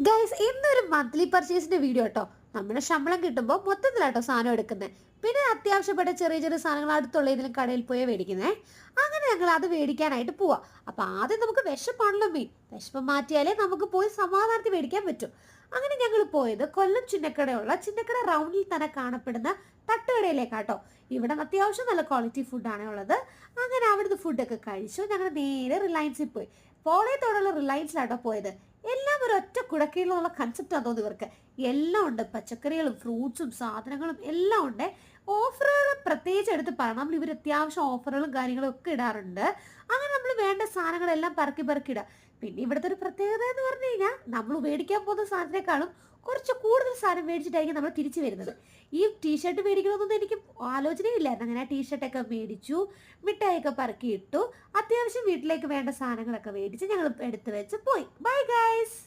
Guys ഇന്നൊരു monthly പർച്ചേസിന്റെ video കേട്ടോ. നമ്മുടെ ശമ്പളം കിട്ടുമ്പോൾ മൊത്തത്തിലാട്ടോ സാധനം എടുക്കുന്നത്. പിന്നെ അത്യാവശ്യപ്പെട്ട ചെറിയ ചെറിയ സാധനങ്ങൾ അടുത്തുള്ള ഏതെങ്കിലും കടയിൽ പോയി മേടിക്കുന്നത്. അങ്ങനെ ഞങ്ങൾ അത് മേടിക്കാനായിട്ട് പോവാം. അപ്പം ആദ്യം നമുക്ക് വിശപ്പാണല്ലോ മെയിൻ. വിശപ്പ് മാറ്റിയാലേ നമുക്ക് പോയി സമാധാനത്തിൽ മേടിക്കാൻ പറ്റും. അങ്ങനെ ഞങ്ങൾ പോയത് കൊല്ലം ചിന്നക്കട റൗണ്ടിൽ തന്നെ കാണപ്പെടുന്ന തട്ടുകടയിലേക്കാട്ടോ. ഇവിടെ അത്യാവശ്യം നല്ല ക്വാളിറ്റി ഫുഡാണ് ഉള്ളത്. അങ്ങനെ അവിടുന്ന് ഫുഡൊക്കെ കഴിച്ചു. ഞങ്ങൾ നേരെ റിലയൻസിൽ പോയി. പോളയത്തോടുള്ള റിലയൻസിലാട്ടോ പോയത്. എല്ലാം ഒരു ഒറ്റ കുടക്കീഴിലുള്ള കൺസെപ്റ്റാണ് തോന്നുന്നു ഇവർക്ക്. എല്ലാം ഉണ്ട്, പച്ചക്കറികളും ഫ്രൂട്ട്സും സാധനങ്ങളും എല്ലാം ഉണ്ട്. ഓഫറുകൾ പ്രത്യേകിച്ച് എടുത്ത് പറയണം. നമ്മൾ ഇവർ അത്യാവശ്യം ഓഫറുകളും കാര്യങ്ങളും ഒക്കെ ഇടാറുണ്ട്. അങ്ങനെ നമ്മൾ വേണ്ട സാധനങ്ങളെല്ലാം പറക്കി ഇടാം. പിന്നെ ഇവിടുത്തെ ഒരു പ്രത്യേകത എന്ന് പറഞ്ഞു കഴിഞ്ഞാൽ നമ്മൾ മേടിക്കാൻ പോകുന്ന സാധനത്തെക്കാളും കുറച്ച് കൂടുതൽ സാധനം മേടിച്ചിട്ടായിരിക്കും നമ്മൾ തിരിച്ചു വരുന്നത്. ഈ ടീഷർട്ട് മേടിക്കണമെന്നൊന്നും എനിക്ക് ആലോചനയില്ലായിരുന്നു. അങ്ങനെ ആ ടീഷർട്ടൊക്കെ മേടിച്ചു, മിഠായിയൊക്കെ പറക്കി ഇട്ടു. അത്യാവശ്യം വീട്ടിലേക്ക് വേണ്ട സാധനങ്ങളൊക്കെ മേടിച്ച് ഞങ്ങൾ എടുത്തു വെച്ച് പോയി. Bye guys.